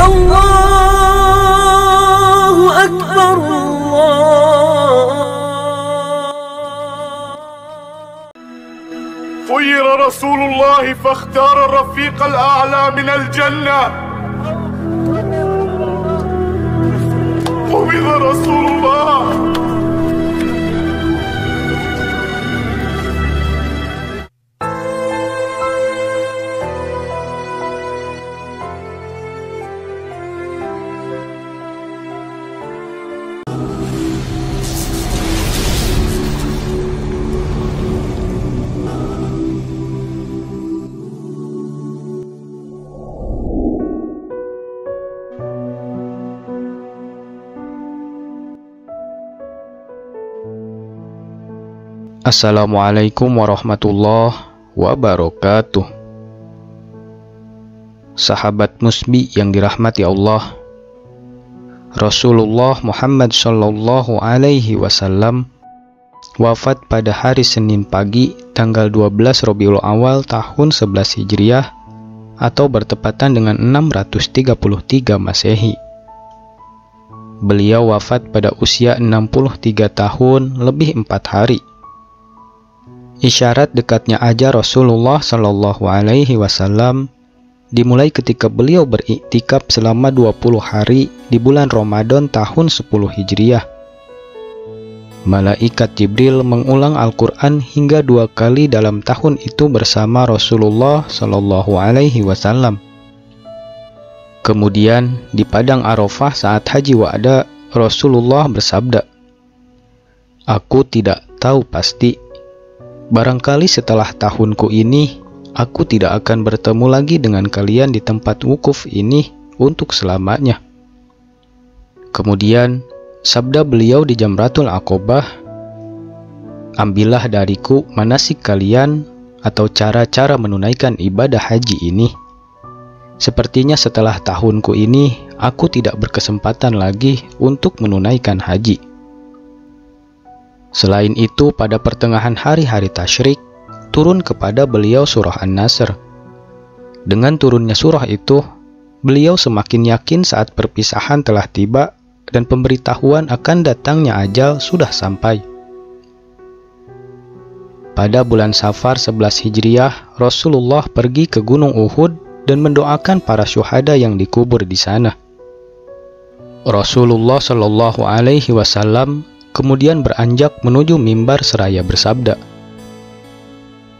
Allahu Akbar, خير رسول الله فاختار الرفيق الأعلى من الجنة. حفظ رسول الله. Assalamualaikum warahmatullahi wabarakatuh. Sahabat musbi yang dirahmati Allah, Rasulullah Muhammad Shallallahu Alaihi Wasallam wafat pada hari Senin pagi tanggal 12 Rabiul Awal tahun 11 Hijriah atau bertepatan dengan 633 Masehi. Beliau wafat pada usia 63 tahun lebih 4 hari. Isyarat dekatnya ajal Rasulullah Shallallahu Alaihi Wasallam dimulai ketika beliau beriktikaf selama 20 hari di bulan Ramadan tahun 10 Hijriah. Malaikat Jibril mengulang Al-Quran hingga 2 kali dalam tahun itu bersama Rasulullah Shallallahu Alaihi Wasallam. Kemudian di Padang Arafah saat Haji Wada, Rasulullah bersabda, "Aku tidak tahu pasti. Barangkali setelah tahunku ini, aku tidak akan bertemu lagi dengan kalian di tempat wukuf ini untuk selamanya." Kemudian, sabda beliau di Jamratul Aqobah, "Ambillah dariku manasik kalian atau cara-cara menunaikan ibadah haji ini. Sepertinya setelah tahunku ini, aku tidak berkesempatan lagi untuk menunaikan haji." Selain itu, pada pertengahan hari-hari tasyrik, turun kepada beliau surah An-Nasr. Dengan turunnya surah itu, beliau semakin yakin saat perpisahan telah tiba dan pemberitahuan akan datangnya ajal sudah sampai. Pada bulan Safar 11 Hijriah, Rasulullah pergi ke Gunung Uhud dan mendoakan para syuhada yang dikubur di sana. Rasulullah Shallallahu Alaihi Wasallam kemudian beranjak menuju mimbar seraya bersabda,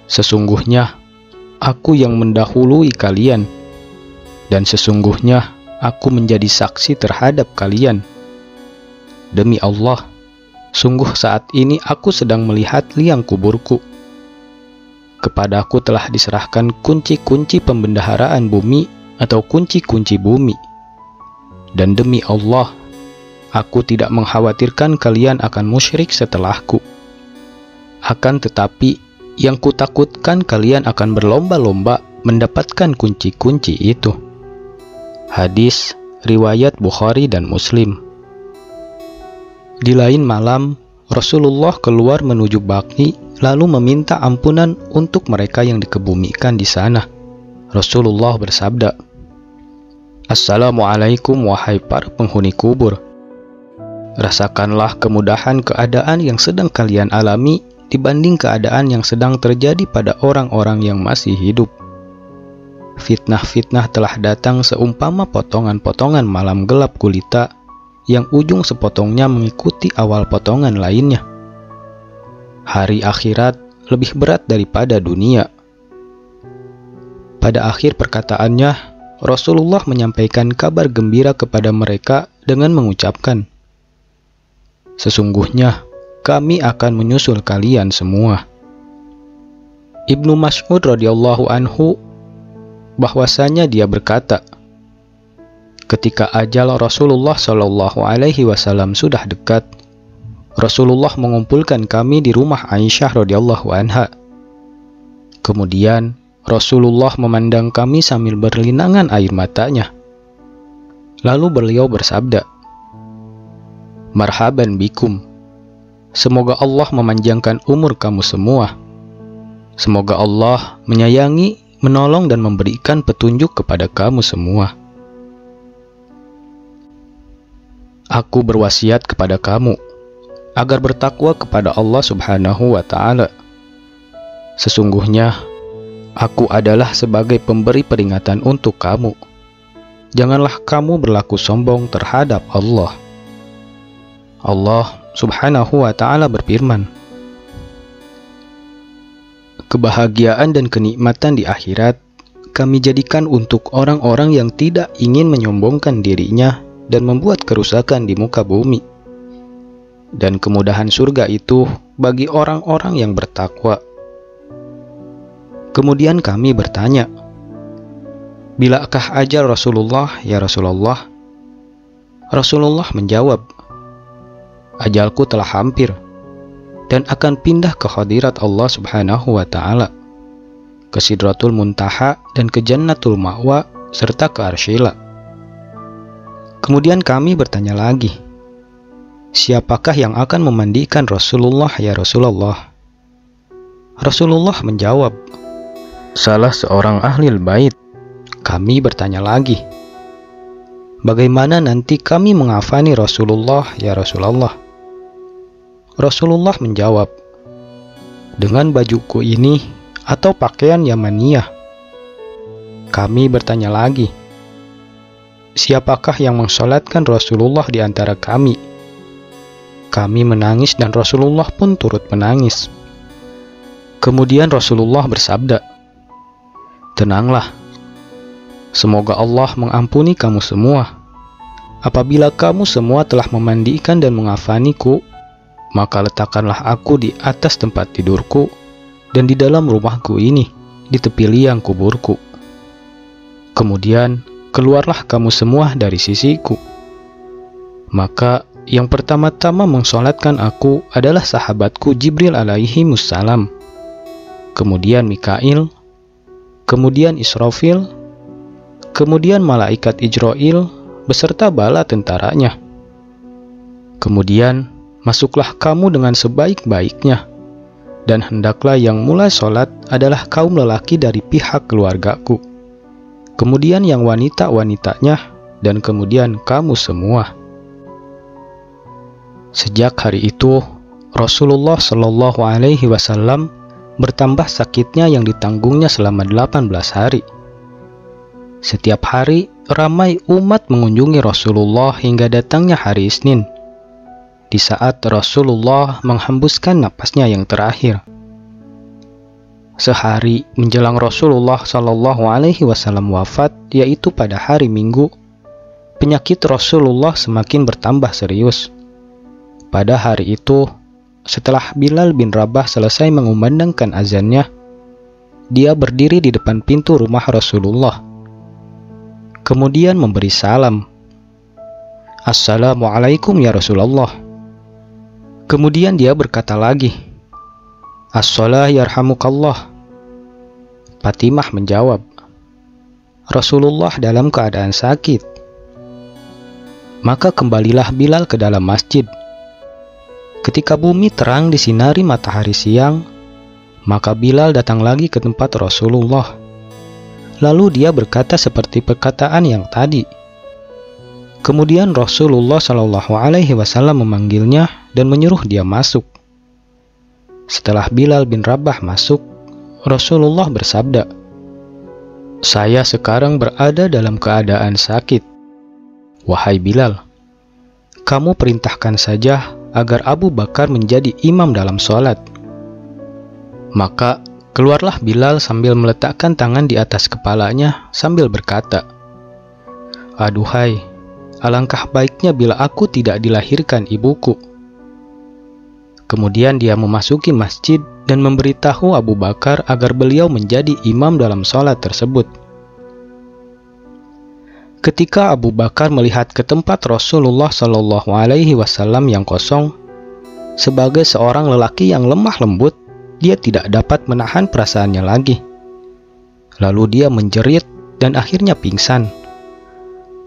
"Sesungguhnya aku yang mendahului kalian, dan sesungguhnya aku menjadi saksi terhadap kalian. Demi Allah, sungguh saat ini aku sedang melihat liang kuburku. Kepadaku telah diserahkan kunci-kunci pembendaharaan bumi atau kunci-kunci bumi. Dan demi Allah, aku tidak mengkhawatirkan kalian akan musyrik setelahku. Akan tetapi, yang kutakutkan kalian akan berlomba-lomba mendapatkan kunci-kunci itu." Hadis riwayat Bukhari dan Muslim. Di lain malam, Rasulullah keluar menuju Baqi lalu meminta ampunan untuk mereka yang dikebumikan di sana. Rasulullah bersabda, "Assalamualaikum wahai para penghuni kubur. Rasakanlah kemudahan keadaan yang sedang kalian alami dibanding keadaan yang sedang terjadi pada orang-orang yang masih hidup. Fitnah-fitnah telah datang seumpama potongan-potongan malam gelap gulita yang ujung sepotongnya mengikuti awal potongan lainnya. Hari akhirat lebih berat daripada dunia." Pada akhir perkataannya, Rasulullah menyampaikan kabar gembira kepada mereka dengan mengucapkan, "Sesungguhnya kami akan menyusul kalian semua." Ibnu Mas'ud radhiyallahu anhu bahwasanya dia berkata, ketika ajal Rasulullah Shallallahu Alaihi Wasallam sudah dekat, Rasulullah mengumpulkan kami di rumah Aisyah radhiyallahu anha. Kemudian Rasulullah memandang kami sambil berlinangan air matanya. Lalu beliau bersabda, "Marhaban bikum. Semoga Allah memanjangkan umur kamu semua. Semoga Allah menyayangi, menolong dan memberikan petunjuk kepada kamu semua." Aku berwasiat kepada kamu agar bertakwa kepada Allah Subhanahu wa Ta'ala. Sesungguhnya aku adalah sebagai pemberi peringatan untuk kamu. Janganlah kamu berlaku sombong terhadap Allah. Allah Subhanahu wa Ta'ala berfirman, kebahagiaan dan kenikmatan di akhirat kami jadikan untuk orang-orang yang tidak ingin menyombongkan dirinya dan membuat kerusakan di muka bumi. Dan kemudahan surga itu bagi orang-orang yang bertakwa. Kemudian kami bertanya, bilakah ajal Rasulullah ya Rasulullah? Rasulullah menjawab, ajalku telah hampir dan akan pindah ke hadirat Allah Subhanahu wa Ta'ala, ke Sidratul Muntaha dan ke Jannatul Ma'wa serta ke Arsyila. Kemudian kami bertanya lagi, siapakah yang akan memandikan Rasulullah ya Rasulullah? Rasulullah menjawab, salah seorang ahli bait. Kami bertanya lagi, bagaimana nanti kami mengafani Rasulullah ya Rasulullah? Rasulullah menjawab, dengan bajuku ini atau pakaian Yamaniyah. Kami bertanya lagi, siapakah yang mensolatkan Rasulullah di antara kami? Kami menangis dan Rasulullah pun turut menangis. Kemudian Rasulullah bersabda, tenanglah, semoga Allah mengampuni kamu semua. Apabila kamu semua telah memandikan dan mengafaniku, maka letakkanlah aku di atas tempat tidurku dan di dalam rumahku ini, di tepi liang kuburku. Kemudian keluarlah kamu semua dari sisiku. Maka yang pertama-tama mensolatkan aku adalah sahabatku Jibril alaihi wassalam, kemudian Mikail, kemudian Israfil, kemudian malaikat Ijrail beserta bala tentaranya. Kemudian masuklah kamu dengan sebaik-baiknya, dan hendaklah yang mulai sholat adalah kaum lelaki dari pihak keluargaku, kemudian yang wanita-wanitanya, dan kemudian kamu semua. Sejak hari itu, Rasulullah Shallallahu Alaihi Wasallam bertambah sakitnya yang ditanggungnya selama 18 hari. Setiap hari, ramai umat mengunjungi Rasulullah hingga datangnya hari Isnin, di saat Rasulullah menghembuskan napasnya yang terakhir. Sehari menjelang Rasulullah Shallallahu Alaihi Wasallam wafat, yaitu pada hari Minggu, penyakit Rasulullah semakin bertambah serius. Pada hari itu, setelah Bilal bin Rabah selesai mengumandangkan azannya, dia berdiri di depan pintu rumah Rasulullah, kemudian memberi salam, Assalamualaikum ya Rasulullah. Kemudian dia berkata lagi, As-salah yarhamukallah. Fatimah menjawab, Rasulullah dalam keadaan sakit. Maka kembalilah Bilal ke dalam masjid. Ketika bumi terang disinari matahari siang, maka Bilal datang lagi ke tempat Rasulullah. Lalu dia berkata seperti perkataan yang tadi. Kemudian Rasulullah Shallallahu Alaihi Wasallam memanggilnya dan menyuruh dia masuk. Setelah Bilal bin Rabah masuk, Rasulullah bersabda, saya sekarang berada dalam keadaan sakit. Wahai Bilal, kamu perintahkan saja agar Abu Bakar menjadi imam dalam sholat. Maka keluarlah Bilal sambil meletakkan tangan di atas kepalanya sambil berkata, aduhai, alangkah baiknya bila aku tidak dilahirkan ibuku. Kemudian dia memasuki masjid dan memberitahu Abu Bakar agar beliau menjadi imam dalam sholat tersebut. Ketika Abu Bakar melihat ke tempat Rasulullah Shallallahu Alaihi Wasallam yang kosong, sebagai seorang lelaki yang lemah lembut, dia tidak dapat menahan perasaannya lagi. Lalu dia menjerit dan akhirnya pingsan.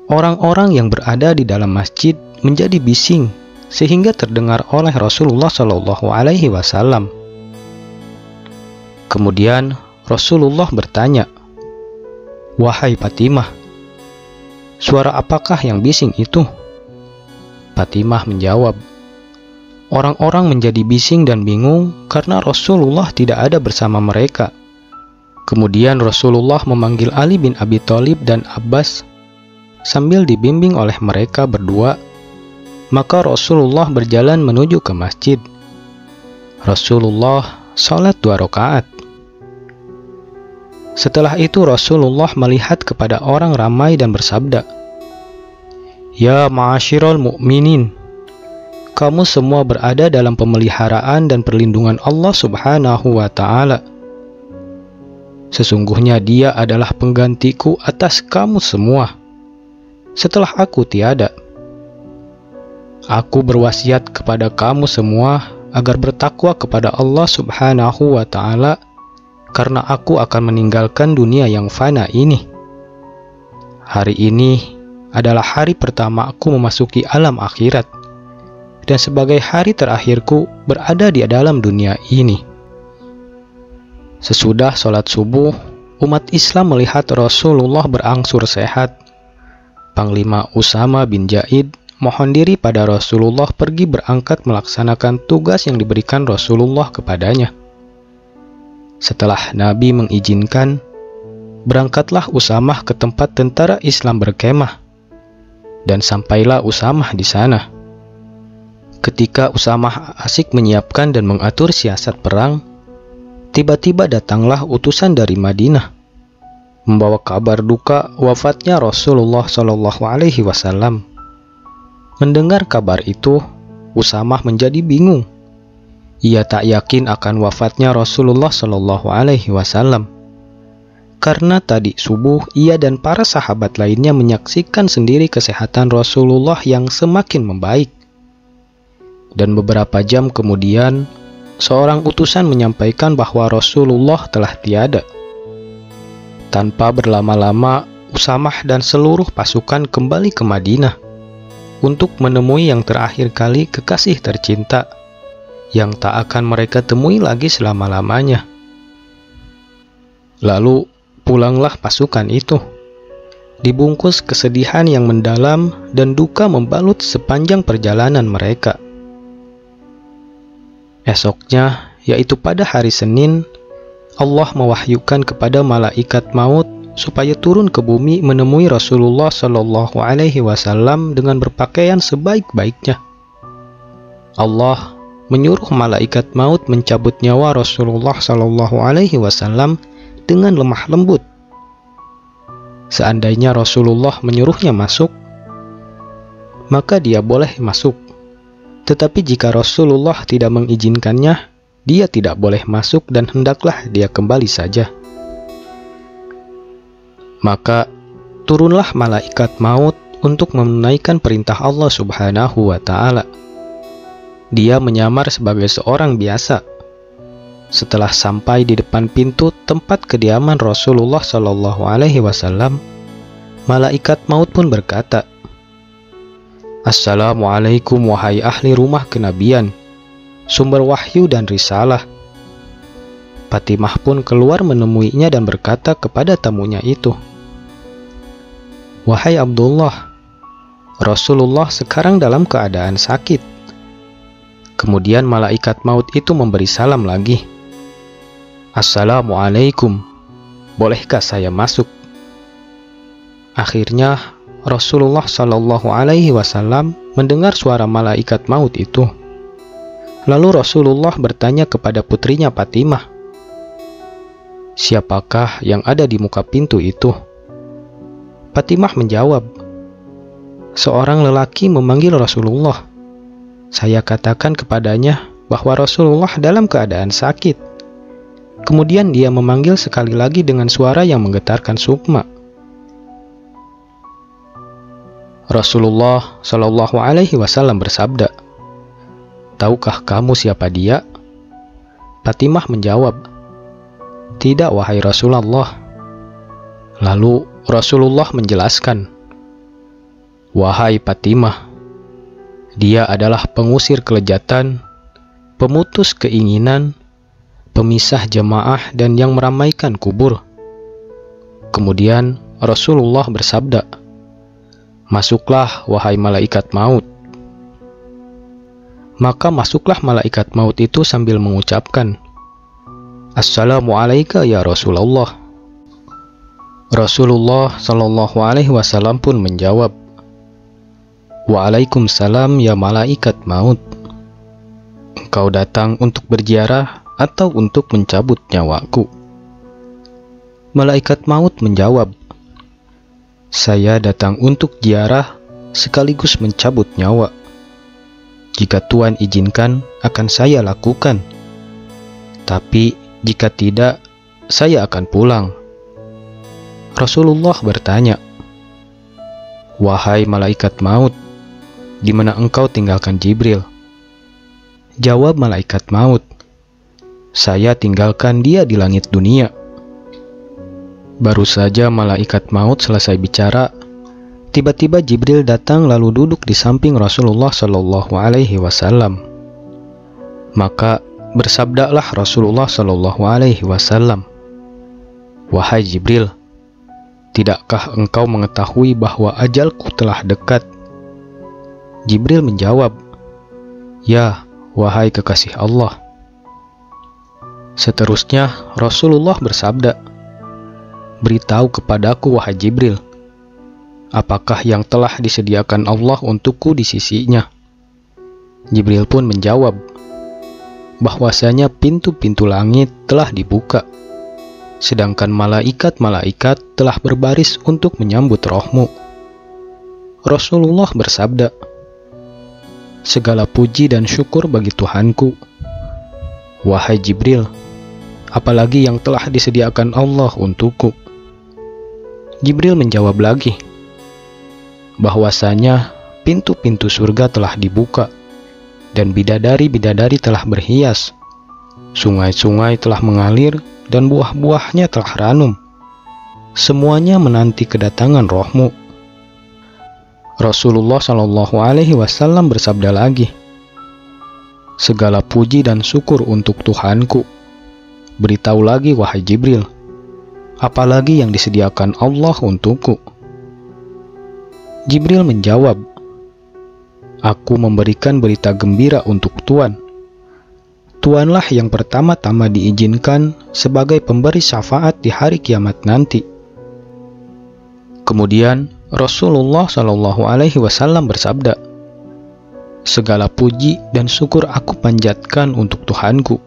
Orang-orang yang berada di dalam masjid menjadi bising sehingga terdengar oleh Rasulullah Shallallahu Alaihi Wasallam. Kemudian Rasulullah bertanya, wahai Fatimah, suara apakah yang bising itu? Fatimah menjawab, orang-orang menjadi bising dan bingung karena Rasulullah tidak ada bersama mereka. Kemudian Rasulullah memanggil Ali bin Abi Thalib dan Abbas sambil dibimbing oleh mereka berdua. Maka Rasulullah berjalan menuju ke masjid. Rasulullah sholat 2 rakaat. Setelah itu Rasulullah melihat kepada orang ramai dan bersabda, "Ya ma'asyiral mu'minin, kamu semua berada dalam pemeliharaan dan perlindungan Allah Subhanahu wa Ta'ala. Sesungguhnya Dia adalah penggantiku atas kamu semua setelah aku tiada. Aku berwasiat kepada kamu semua agar bertakwa kepada Allah Subhanahu wa Ta'ala, karena aku akan meninggalkan dunia yang fana ini. Hari ini adalah hari pertama aku memasuki alam akhirat, dan sebagai hari terakhirku berada di dalam dunia ini." Sesudah sholat subuh, umat Islam melihat Rasulullah berangsur sehat. Panglima Usama bin Zaid mohon diri pada Rasulullah pergi berangkat melaksanakan tugas yang diberikan Rasulullah kepadanya. Setelah Nabi mengizinkan, berangkatlah Usamah ke tempat tentara Islam berkemah, dan sampailah Usamah di sana. Ketika Usamah asik menyiapkan dan mengatur siasat perang, tiba-tiba datanglah utusan dari Madinah membawa kabar duka wafatnya Rasulullah SAW. Mendengar kabar itu, Usamah menjadi bingung. Ia tak yakin akan wafatnya Rasulullah SAW. Karena tadi subuh ia dan para sahabat lainnya menyaksikan sendiri kesehatan Rasulullah yang semakin membaik. Dan beberapa jam kemudian, seorang utusan menyampaikan bahwa Rasulullah telah tiada. Tanpa berlama-lama, Usamah dan seluruh pasukan kembali ke Madinah untuk menemui yang terakhir kali kekasih tercinta yang tak akan mereka temui lagi selama-lamanya. Lalu pulanglah pasukan itu, dibungkus kesedihan yang mendalam dan duka membalut sepanjang perjalanan mereka. Esoknya, yaitu pada hari Senin, Allah mewahyukan kepada malaikat maut supaya turun ke bumi menemui Rasulullah SAW dengan berpakaian sebaik-baiknya. Allah menyuruh malaikat maut mencabut nyawa Rasulullah SAW dengan lemah lembut. Seandainya Rasulullah menyuruhnya masuk, maka dia boleh masuk. Tetapi jika Rasulullah tidak mengizinkannya, dia tidak boleh masuk dan hendaklah dia kembali saja. Maka turunlah malaikat maut untuk menunaikan perintah Allah Subhanahu wa Ta'ala. Dia menyamar sebagai seorang biasa. Setelah sampai di depan pintu tempat kediaman Rasulullah SAW, malaikat maut pun berkata, "Assalamualaikum wahai ahli rumah kenabian, sumber wahyu dan risalah." Fatimah pun keluar menemuinya dan berkata kepada tamunya itu, "Wahai Abdullah, Rasulullah sekarang dalam keadaan sakit." Kemudian malaikat maut itu memberi salam lagi, "Assalamualaikum, bolehkah saya masuk?" Akhirnya Rasulullah SAW mendengar suara malaikat maut itu. Lalu Rasulullah bertanya kepada putrinya Fatimah, "Siapakah yang ada di muka pintu itu?" Fatimah menjawab, "Seorang lelaki memanggil Rasulullah. Saya katakan kepadanya bahwa Rasulullah dalam keadaan sakit. Kemudian dia memanggil sekali lagi dengan suara yang menggetarkan sukma. Rasulullah SAW bersabda, "Tahukah kamu siapa dia?" Fatimah menjawab, "Tidak, wahai Rasulullah." Lalu Rasulullah menjelaskan, "Wahai Fatimah, dia adalah pengusir kelejatan, pemutus keinginan, pemisah jamaah, dan yang meramaikan kubur." Kemudian Rasulullah bersabda, "Masuklah, wahai malaikat maut." Maka masuklah malaikat maut itu sambil mengucapkan, "Assalamualaikum ya Rasulullah." Rasulullah Shallallahu Alaihi Wasallam pun menjawab, "Waalaikumsalam ya malaikat maut. Engkau datang untuk berziarah atau untuk mencabut nyawaku?" Malaikat maut menjawab, "Saya datang untuk ziarah sekaligus mencabut nyawa. Jika Tuhan izinkan, akan saya lakukan. Tapi jika tidak, saya akan pulang." Rasulullah bertanya, "Wahai malaikat maut, di mana engkau tinggalkan Jibril?" Jawab malaikat maut, "Saya tinggalkan dia di langit dunia." Baru saja malaikat maut selesai bicara, tiba-tiba Jibril datang lalu duduk di samping Rasulullah Shallallahu Alaihi Wasallam. Maka bersabdalah Rasulullah Shallallahu Alaihi Wasallam, "Wahai Jibril, tidakkah engkau mengetahui bahwa ajalku telah dekat?" Jibril menjawab, "Ya, wahai kekasih Allah." Seterusnya Rasulullah bersabda, "Beritahu kepadaku wahai Jibril, apakah yang telah disediakan Allah untukku di sisinya?" Jibril pun menjawab, bahwasanya pintu-pintu langit telah dibuka, sedangkan malaikat-malaikat telah berbaris untuk menyambut rohmu. Rasulullah bersabda, "Segala puji dan syukur bagi Tuhanku. Wahai Jibril, apalagi yang telah disediakan Allah untukku?" Jibril menjawab lagi, bahwasanya pintu-pintu surga telah dibuka, dan bidadari-bidadari telah berhias, sungai-sungai telah mengalir, dan buah-buahnya telah ranum. Semuanya menanti kedatangan rohmu. Rasulullah Shallallahu Alaihi Wasallam bersabda lagi, "Segala puji dan syukur untuk Tuhanku. Beritahu lagi wahai Jibril, apalagi yang disediakan Allah untukku?" Jibril menjawab, "Aku memberikan berita gembira untuk Tuhan. Tuhanlah yang pertama-tama diizinkan sebagai pemberi syafaat di hari kiamat nanti." Kemudian Rasulullah Shallallahu Alaihi Wasallam bersabda, "Segala puji dan syukur aku panjatkan untuk Tuhanku.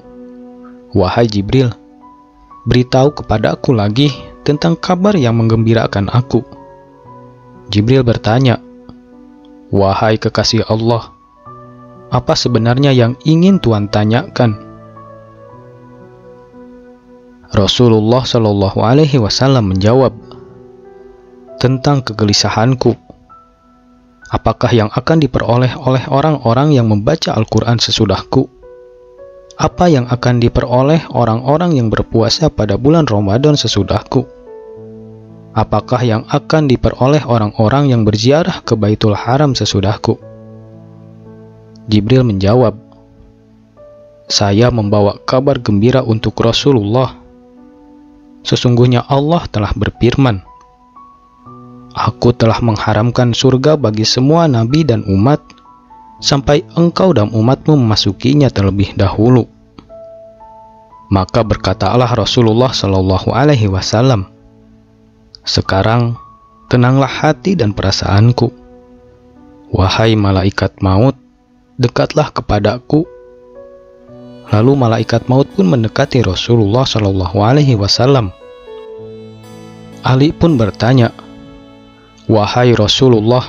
Wahai Jibril, beritahu kepadaku lagi tentang kabar yang menggembirakan aku." Jibril bertanya, "Wahai kekasih Allah, apa sebenarnya yang ingin Tuhan tanyakan?" Rasulullah Shallallahu Alaihi Wasallam menjawab, "Tentang kegelisahanku. Apakah yang akan diperoleh oleh orang-orang yang membaca Al-Quran sesudahku? Apa yang akan diperoleh orang-orang yang berpuasa pada bulan Ramadan sesudahku? Apakah yang akan diperoleh orang-orang yang berziarah ke Baitul Haram sesudahku?" Jibril menjawab, "Saya membawa kabar gembira untuk Rasulullah. Sesungguhnya Allah telah berfirman, Aku telah mengharamkan surga bagi semua nabi dan umat, sampai engkau dan umatmu memasukinya terlebih dahulu." Maka berkatalah Rasulullah Shallallahu Alaihi Wasallam, "Sekarang tenanglah hati dan perasaanku. Wahai malaikat maut, dekatlah kepadaku." Lalu malaikat maut pun mendekati Rasulullah Shallallahu Alaihi Wasallam. Ali pun bertanya, "Wahai Rasulullah,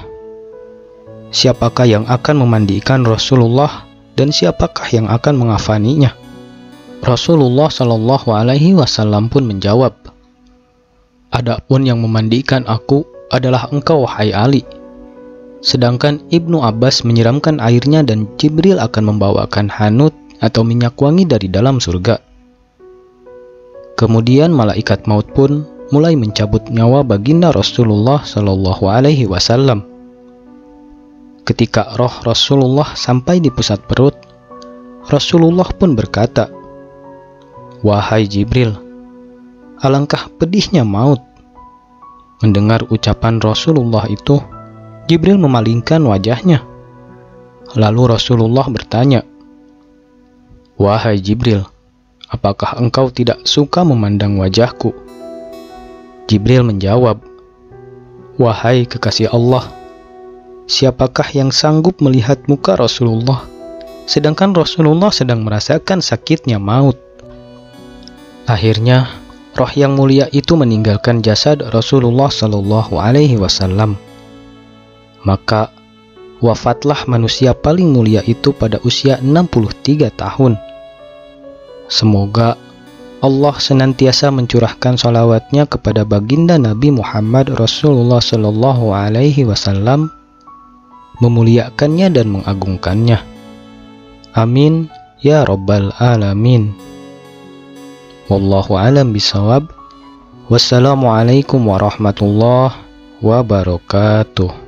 siapakah yang akan memandikan Rasulullah dan siapakah yang akan mengafaninya?" Rasulullah Shallallahu Alaihi Wasallam pun menjawab, "Adapun yang memandikan aku adalah engkau wahai Ali. Sedangkan Ibnu Abbas menyiramkan airnya dan Jibril akan membawakan hanut atau minyak wangi dari dalam surga." Kemudian malaikat maut pun mulai mencabut nyawa baginda Rasulullah Shallallahu Alaihi Wasallam. Ketika roh Rasulullah sampai di pusat perut, Rasulullah pun berkata, "Wahai Jibril, alangkah pedihnya maut." Mendengar ucapan Rasulullah itu, Jibril memalingkan wajahnya. Lalu Rasulullah bertanya, "Wahai Jibril, apakah engkau tidak suka memandang wajahku?" Jibril menjawab, "Wahai kekasih Allah, siapakah yang sanggup melihat muka Rasulullah, sedangkan Rasulullah sedang merasakan sakitnya maut?" Akhirnya, roh yang mulia itu meninggalkan jasad Rasulullah Shallallahu Alaihi Wasallam. Maka wafatlah manusia paling mulia itu pada usia 63 tahun. Semoga Allah senantiasa mencurahkan salawatnya kepada baginda Nabi Muhammad Rasulullah Shallallahu Alaihi Wasallam, memuliakannya dan mengagungkannya. Amin ya Rabbal Alamin. Wallahu alam bisawab. Wassalamualaikum warahmatullahi wabarakatuh.